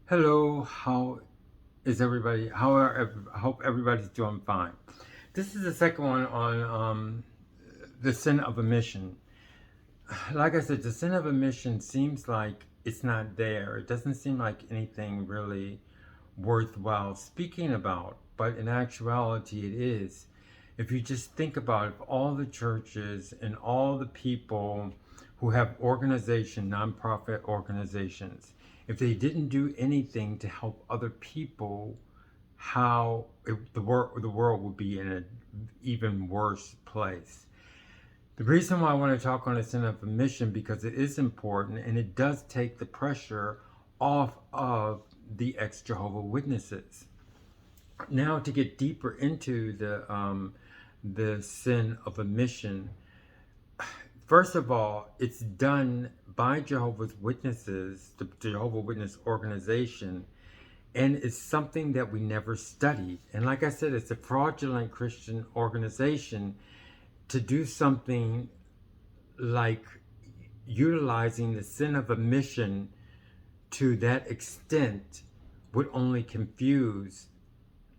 Hello, how is everybody? I hope everybody's doing fine. This is the second one on the sin of omission. Like I said, the sin of omission seems like it's not there. It doesn't seem like anything really worthwhile speaking about, but in actuality, it is. If you just think about it, all the churches and all the people who have nonprofit organizations, if they didn't do anything to help other people, the world would be in an even worse place. The reason why I want to talk on a sin of omission because it is important and it does take the pressure off of the ex-Jehovah Witnesses. Now to get deeper into the sin of omission, first of all, it's done by Jehovah's Witnesses, the Jehovah Witness organization, and it's something that we never studied. And like I said, it's a fraudulent Christian organization to do something like utilizing the sin of omission to that extent would only confuse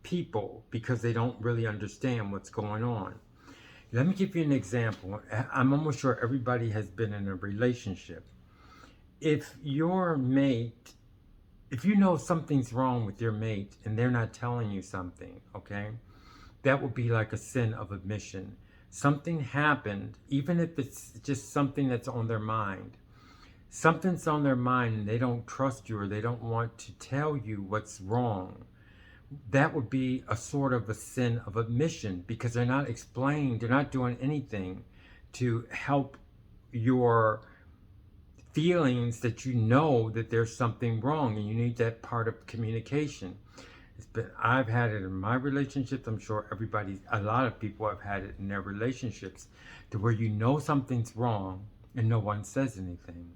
people because they don't really understand what's going on. Let me give you an example. I'm almost sure everybody has been in a relationship. If your mate, if you know something's wrong with your mate and they're not telling you something, okay, that would be like a sin of omission. Something happened, even if it's just something that's on their mind. Something's on their mind and they don't trust you or they don't want to tell you what's wrong. That would be a sort of a sin of omission because they're not explaining, they're not doing anything to help your feelings that you know that there's something wrong and you need that part of communication. I've had it in my relationships. I'm sure a lot of people have had it in their relationships to where you know something's wrong and no one says anything.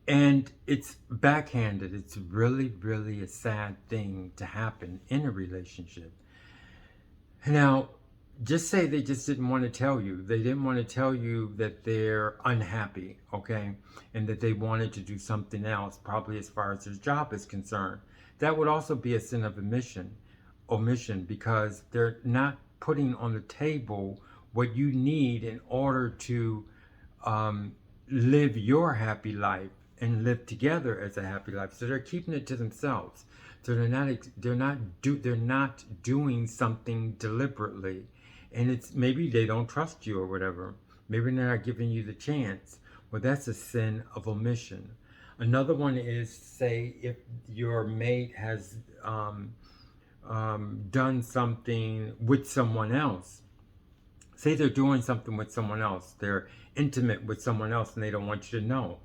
And it's backhanded. It's really, really a sad thing to happen in a relationship. Now, just say they just didn't want to tell you. They didn't want to tell you that they're unhappy, okay? And that they wanted to do something else, probably as far as their job is concerned. That would also be a sin of omission, because they're not putting on the table what you need in order to live your happy life and live together as a happy life. So they're keeping it to themselves. So they're not doing something deliberately, and it's maybe they don't trust you or whatever. Maybe they're not giving you the chance. Well, that's a sin of omission. Another one is, say, if your mate has done something with someone else. Say they're doing something with someone else. They're intimate with someone else and they don't want you to know.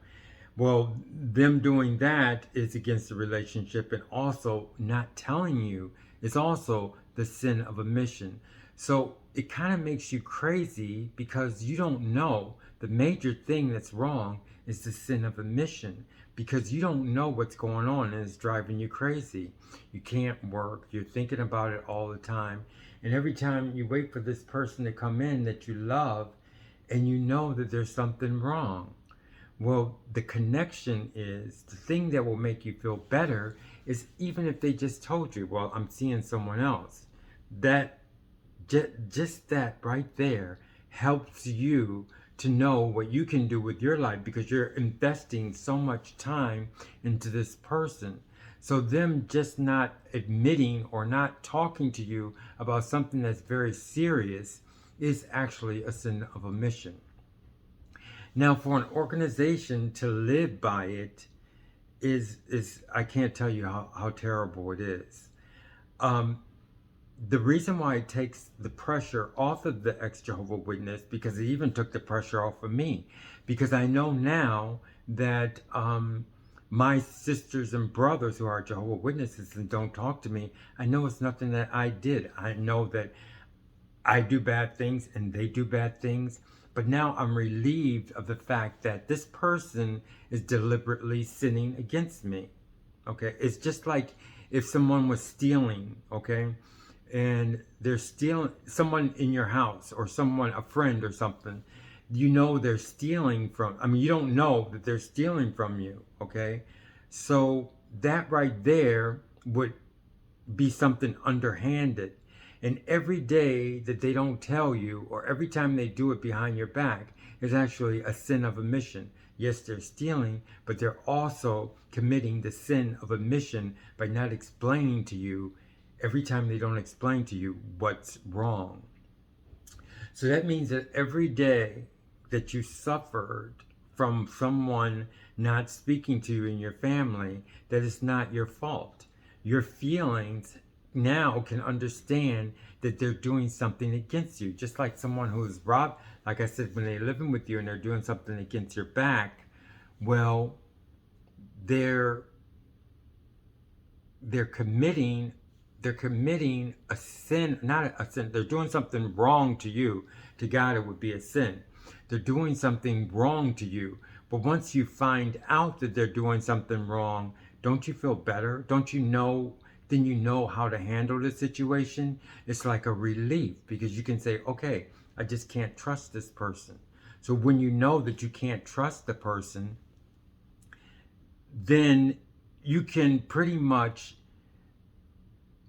Well, them doing that is against the relationship, and also not telling you is also the sin of omission. So it kind of makes you crazy because you don't know. The major thing that's wrong is the sin of omission because you don't know what's going on and it's driving you crazy. You can't work. You're thinking about it all the time. And every time you wait for this person to come in that you love and you know that there's something wrong. Well, the connection is the thing that will make you feel better is even if they just told you, well, I'm seeing someone else. That just that right there helps you to know what you can do with your life because you're investing so much time into this person. So them just not admitting or not talking to you about something that's very serious is actually a sin of omission. Now, for an organization to live by it is I can't tell you how terrible it is. The reason why it takes the pressure off of the ex-Jehovah Witness, because it even took the pressure off of me, because I know now that my sisters and brothers who are Jehovah Witnesses and don't talk to me, I know it's nothing that I did. I know that I do bad things and they do bad things. But now I'm relieved of the fact that this person is deliberately sinning against me. Okay? It's just like if someone was stealing, okay? And they're stealing someone in your house or someone, a friend or something. You know they're stealing from, I mean, you don't know that they're stealing from you, okay? So that right there would be something underhanded. And every day that they don't tell you, or every time they do it behind your back, is actually a sin of omission. Yes, they're stealing, but they're also committing the sin of omission by not explaining to you every time they don't explain to you what's wrong. So that means that every day that you suffered from someone not speaking to you in your family, that is not your fault. Your feelings now can understand that they're doing something against you. Just like someone who's robbed, like I said, when they're living with you and they're doing something against your back, well, they're committing a sin, not a sin. They're doing something wrong to you. To God, it would be a sin. They're doing something wrong to you. But once you find out that they're doing something wrong, don't you feel better? Don't you know? Then you know how to handle the situation. It's like a relief because you can say, okay, I just can't trust this person. So when you know that you can't trust the person, then you can pretty much,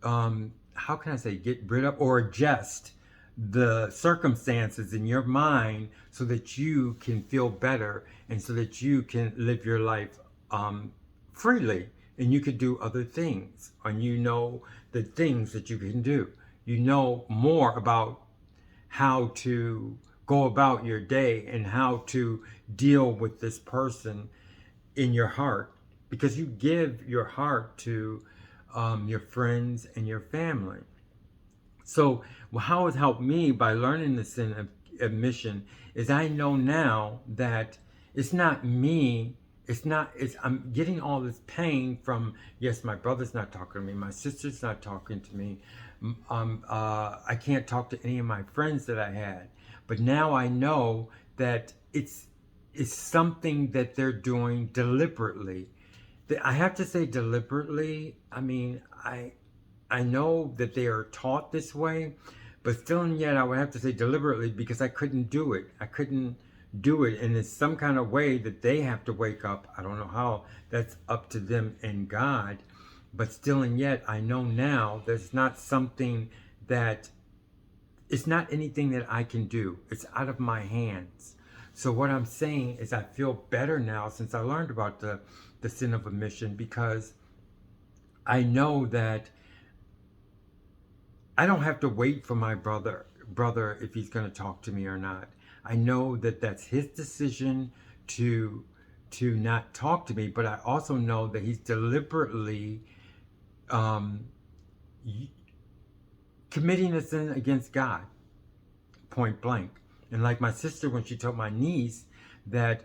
how can I say, get rid of or adjust the circumstances in your mind so that you can feel better and so that you can live your life freely, and you could do other things, and you know the things that you can do. You know more about how to go about your day and how to deal with this person in your heart, because you give your heart to your friends and your family. So how it helped me by learning the sin of omission is I know now that it's not me. I'm getting all this pain from, yes, my brother's not talking to me, my sister's not talking to me, I can't talk to any of my friends that I had. But now I know that it's something that they're doing deliberately. I have to say deliberately. I mean, I know that they are taught this way, but still and yet I would have to say deliberately because I couldn't do it. I couldn't do it, and it's some kind of way that they have to wake up. I don't know how. That's up to them and God. But still and yet I know now there's not something that, it's not anything that I can do. It's out of my hands. So what I'm saying is I feel better now since I learned about the sin of omission, because I know that I don't have to wait for my brother if he's going to talk to me or not. I know that that's his decision to not talk to me, but I also know that he's deliberately committing a sin against God, point blank. And like my sister, when she told my niece that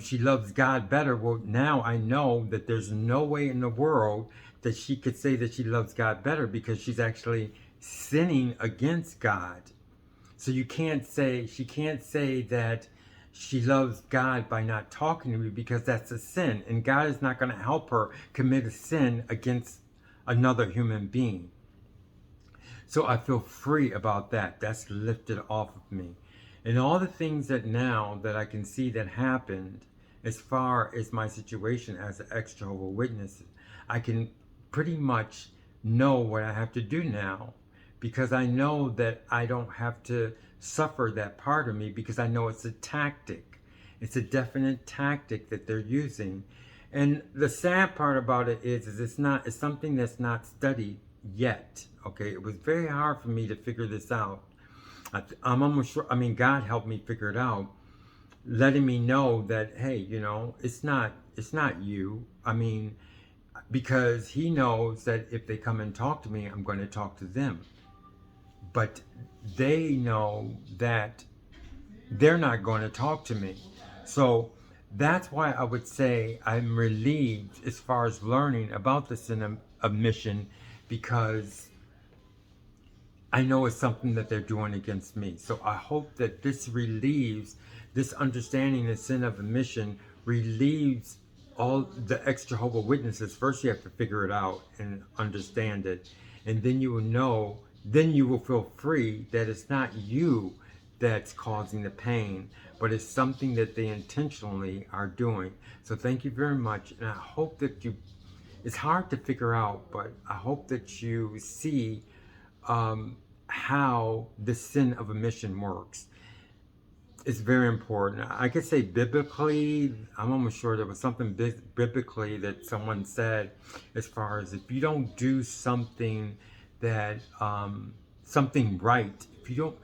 she loves God better, well, now I know that there's no way in the world that she could say that she loves God better, because she's actually sinning against God. So she can't say that she loves God by not talking to me, because that's a sin, and God is not going to help her commit a sin against another human being. So I feel free about that. That's lifted off of me. And all the things that now that I can see that happened as far as my situation as an ex-Jehovah Witness, I can pretty much know what I have to do now, because I know that I don't have to suffer that part of me, because I know it's a tactic. It's a definite tactic that they're using. And the sad part about it is it's something that's not studied yet. Okay, it was very hard for me to figure this out. I'm almost sure, I mean, God helped me figure it out, letting me know that, hey, it's not you. I mean, because he knows that if they come and talk to me, I'm going to talk to them. But they know that they're not going to talk to me. So that's why I would say I'm relieved as far as learning about the sin of omission, because I know it's something that they're doing against me. So I hope that this understanding the sin of omission relieves all the ex-Jehovah Witnesses. First, you have to figure it out and understand it. And then you will know, then you will feel free that it's not you that's causing the pain, but it's something that they intentionally are doing. So thank you very much. And I hope that it's hard to figure out, but I hope that you see how the sin of omission works. It's very important. I could say biblically, I'm almost sure there was something biblically that someone said, as far as if you don't do something that something right, if you're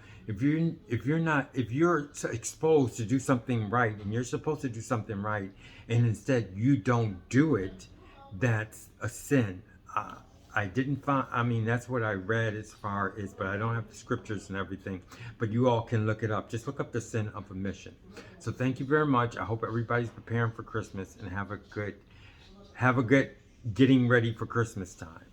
exposed to do something right and you're supposed to do something right, and instead you don't do it, that's a sin. I didn't find, I mean, that's what I read as far as, but I don't have the scriptures and everything. But you all can look it up. Just look up the sin of omission. So thank you very much. I hope everybody's preparing for Christmas and have a good getting ready for Christmas time.